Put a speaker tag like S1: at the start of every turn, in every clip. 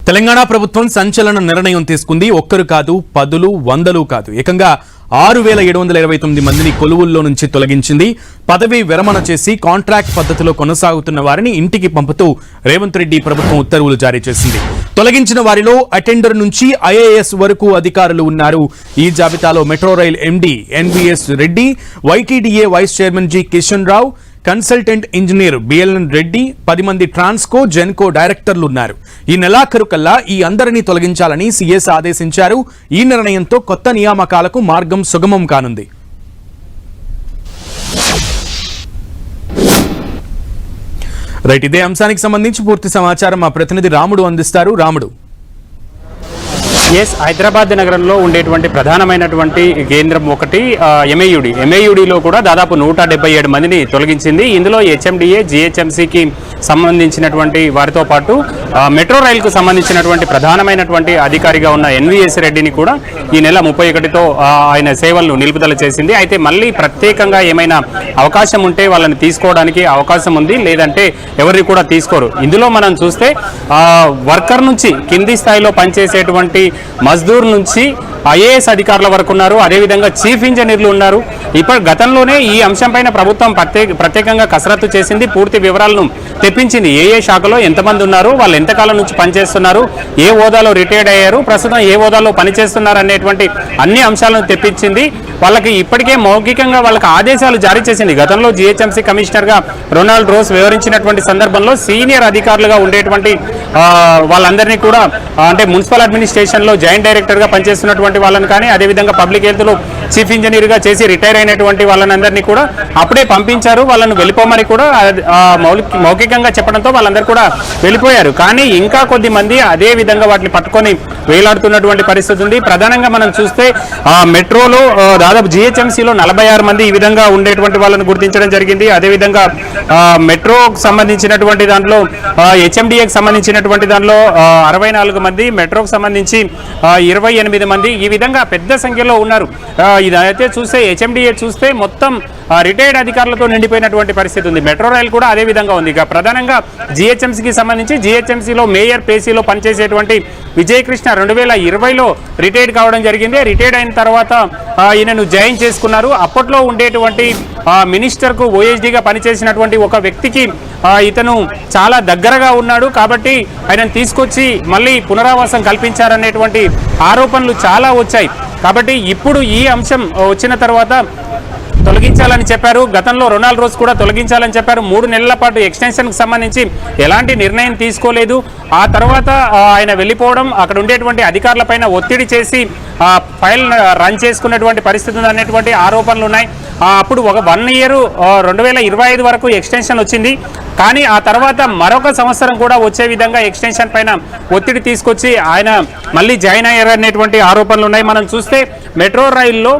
S1: తెలంగాణ ప్రభుత్వం సంచలన నిర్ణయం తీసుకుంది. ఒక్కరు కాదు, పదులు వందలు కాదు, ఏకంగా 6729 మందిని కొలువుల్లో నుంచి తొలగించింది. పదవి విరమణ చేసి కాంట్రాక్ట్ పద్ధతిలో కొనసాగుతున్న వారిని ఇంటికి పంపుతూ రేవంత్ రెడ్డి ప్రభుత్వం ఉత్తర్వులు జారీ చేసింది. తొలగించిన వారిలో అటెండర్ నుంచి IAS వరకు అధికారులు ఉన్నారు. ఈ జాబితాలో metro rail MD NVS Reddy, YTDA vice chairman G Kishan Rao, consultant engineer BLN Reddy, 10 మంది ట్రాన్స్కో జెన్కో డైరెక్టర్లు ఉన్నారు. ఈ నెలాఖరు కల్లా ఈ అందరినీ తొలగించాలని CS ఆదేశించారు. ఈ నిర్ణయంతో కొత్త నియామకాలకు మార్గం సుగమం కానుంది. రైట్, ఇదే అంశానికి సంబంధించి పూర్తి సమాచారం మా ప్రతినిధి రాముడు అందిస్తారు. రాముడు.
S2: హైదరాబాద్ నగరంలో ఉండేటువంటి ప్రధానమైనటువంటి కేంద్రం ఒకటి MAUDలో కూడా దాదాపు 177 మందిని తొలగించింది. ఇందులో HMDA GHMCకి సంబంధించినటువంటి వారితో పాటు మెట్రో రైలుకు సంబంధించినటువంటి ప్రధానమైనటువంటి అధికారిగా ఉన్న NVS రెడ్డిని కూడా ఈ నెల 31తో ఆయన సేవలను నిలుపుదల చేసింది. అయితే మళ్ళీ ప్రత్యేకంగా ఏమైనా అవకాశం ఉంటే వాళ్ళని తీసుకోవడానికి అవకాశం ఉంది, లేదంటే ఎవరిని కూడా తీసుకోరు. ఇందులో మనం చూస్తే వర్కర్ నుంచి కింది స్థాయిలో పనిచేసేటువంటి మజ్దూర్ నుంచి IAS అధికారుల వరకు ఉన్నారు. అదేవిధంగా చీఫ్ ఇంజనీర్లు ఉన్నారు. ఇప్పుడు గతంలోనే ఈ అంశంపైన ప్రభుత్వం ప్రత్యేకంగా కసరత్తు చేసింది. పూర్తి వివరాలను తెప్పించింది. ఏ శాఖలో ఎంతమంది ఉన్నారు, వాళ్ళు ఎంతకాలం నుంచి పనిచేస్తున్నారు, ఏ హోదాలో రిటైర్డ్ అయ్యారు, ప్రస్తుతం ఏ హోదాలో పనిచేస్తున్నారు అనేటువంటి అన్ని అంశాలను తెప్పించింది. వాళ్ళకి ఇప్పటికే మౌఖికంగా వాళ్ళకి ఆదేశాలు జారీ చేసింది. గతంలో GHMC కమిషనర్గా రొనాల్డ్ రోస్ వివరించినటువంటి సందర్భంలో సీనియర్ అధికారులుగా ఉండేటువంటి వాళ్ళందరినీ కూడా అంటే మున్సిపల్ అడ్మినిస్ట్రేషన్లో జాయింట్ డైరెక్టర్గా పనిచేస్తున్నటువంటి వాళ్ళని కానీ, అదేవిధంగా పబ్లిక్ హెల్త్లో చీఫ్ ఇంజనీర్గా చేసి రిటైర్ అయినటువంటి వాళ్ళందరినీ కూడా అప్పుడే పంపించారు. వాళ్ళను వెళ్ళిపోమని కూడా మౌఖికంగా చెప్పడంతో వాళ్ళందరూ కూడా వెళ్ళిపోయారు. కానీ ఇంకా కొద్ది మంది అదే విధంగా వాటిని పట్టుకొని వేలాడుతున్నటువంటి పరిస్థితి ఉంది. ప్రధానంగా మనం చూస్తే మెట్రోలో దాదాపు GHMCలో 46 మంది ఈ విధంగా ఉండేటువంటి వాళ్ళని గుర్తించడం జరిగింది. అదేవిధంగా మెట్రోకు సంబంధించినటువంటి దాంట్లో HMDAకి సంబంధించినటువంటి దాంట్లో 64 మంది, మెట్రోకు సంబంధించి 28 మంది, ఈ విధంగా పెద్ద సంఖ్యలో ఉన్నారు. ఇదైతే చూస్తే HMDA చూస్తే మొత్తం రిటైర్డ్ అధికారులతో నిండిపోయినటువంటి పరిస్థితి ఉంది. మెట్రో రైల్ కూడా అదే విధంగా ఉంది. ఇక ప్రధానంగా GHMCకి సంబంధించి GHMCలో మేయర్ పేసీలో పనిచేసేటువంటి విజయకృష్ణ 2020లో రిటైర్డ్ కావడం జరిగింది. రిటైర్డ్ అయిన తర్వాత ఈయనను జాయిన్ చేసుకున్నారు. అప్పట్లో ఉండేటువంటి మినిస్టర్కు OSDగా పనిచేసినటువంటి ఒక వ్యక్తికి ఇతను చాలా దగ్గరగా ఉన్నాడు కాబట్టి ఆయనను తీసుకొచ్చి మళ్ళీ పునరావాసం కల్పించారనేటువంటి ఆరోపణలు చాలా వచ్చాయి. కాబట్టి ఇప్పుడు ఈ అంశం వచ్చిన తర్వాత తొలగించాలని చెప్పారు. గతంలో రొనాల్డ్ రోస్ కూడా తొలగించాలని చెప్పారు. 3 నెలల పాటు ఎక్స్టెన్షన్కి సంబంధించి ఎలాంటి నిర్ణయం తీసుకోలేదు. ఆ తర్వాత ఆయన వెళ్ళిపోవడం, అక్కడ ఉండేటువంటి అధికారులపైన ఒత్తిడి చేసి ఫైల్ రన్ చేసుకున్నటువంటి పరిస్థితి ఉందనేటువంటి ఆరోపణలు ఉన్నాయి. అప్పుడు ఒక 1 ఇయర్ 2025 వరకు ఎక్స్టెన్షన్ వచ్చింది. కానీ ఆ తర్వాత మరొక సంవత్సరం కూడా వచ్చే విధంగా ఎక్స్టెన్షన్ పైన ఒత్తిడి తీసుకొచ్చి ఆయన మళ్ళీ జాయిన్ అయ్యారనేటువంటి ఆరోపణలు ఉన్నాయి. మనం చూస్తే మెట్రో రైల్లో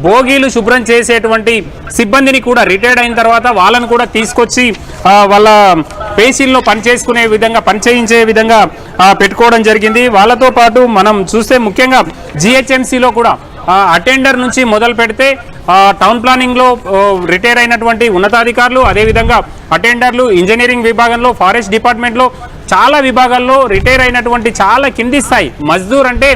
S2: బోగీలు శుభ్రం చేసేటువంటి సిబ్బందిని కూడా రిటైర్డ్ అయిన తర్వాత వాళ్ళను కూడా తీసుకొచ్చి వాళ్ళ పేషీల్లో పనిచేసుకునే విధంగా పనిచేయించే విధంగా పెట్టుకోవడం జరిగింది. వాళ్ళతో పాటు మనం చూస్తే ముఖ్యంగా GHMCలో కూడా అటెండర్ నుంచి మొదలు పెడితే టౌన్ ప్లానింగ్లో రిటైర్ అయినటువంటి ఉన్నతాధికారులు, అదేవిధంగా అటెండర్లు, ఇంజనీరింగ్ విభాగంలో, ఫారెస్ట్ డిపార్ట్మెంట్లో చాలా విభాగాల్లో రిటైర్ అయినటువంటి చాలా కింది స్థాయి మజ్దూర్ అంటే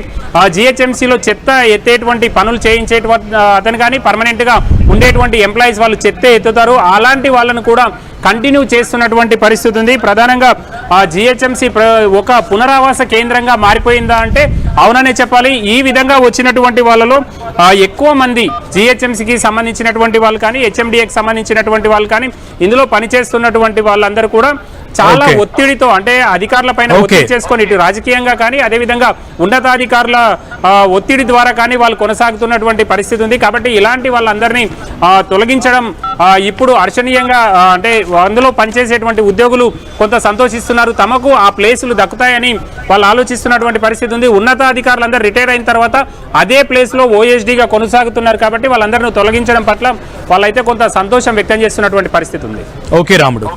S2: GHMCలో చెత్త ఎత్తేటువంటి పనులు చేయించేటువంటి అతను కానీ పర్మనెంట్గా ఉండేటువంటి ఎంప్లాయీస్ వాళ్ళు చెత్త ఎత్తుతారు. అలాంటి వాళ్ళను కూడా కంటిన్యూ చేస్తున్నటువంటి పరిస్థితి ఉంది. ప్రధానంగా GHMC ఒక పునరావాస కేంద్రంగా మారిపోయిందా అంటే అవుననే చెప్పాలి. ఈ విధంగా వచ్చినటువంటి వాళ్ళలో ఎక్కువ మంది GHMCకి సంబంధించినటువంటి వాళ్ళు కానీ, HMDAకి సంబంధించినటువంటి వాళ్ళు కానీ, ఇందులో పనిచేస్తున్నటువంటి వాళ్ళందరూ కూడా చాలా ఒత్తిడితో అంటే అధికారుల పైన ఒత్తిడి చేసుకొని ఇటు రాజకీయంగా కానీ, అదేవిధంగా ఉన్నతాధికారుల ఒత్తిడి ద్వారా కానీ వాళ్ళు కొనసాగుతున్నటువంటి పరిస్థితి ఉంది. కాబట్టి ఇలాంటి వాళ్ళందరినీ తొలగించడం ఇప్పుడు హర్షణీయంగా అంటే అందులో పనిచేసేటువంటి ఉద్యోగులు కొంత సంతోషిస్తున్నారు. తమకు ఆ ప్లేసులు దక్కుతాయని వాళ్ళు ఆలోచిస్తున్నటువంటి పరిస్థితి ఉంది. ఉన్నతాధికారులందరూ రిటైర్ అయిన తర్వాత అదే ప్లేస్లో OSDగా కొనసాగుతున్నారు. కాబట్టి వాళ్ళందరినీ తొలగించడం పట్ల వాళ్ళైతే కొంత సంతోషం వ్యక్తం చేస్తున్నటువంటి పరిస్థితి ఉంది.
S1: ఓకే రాముడు.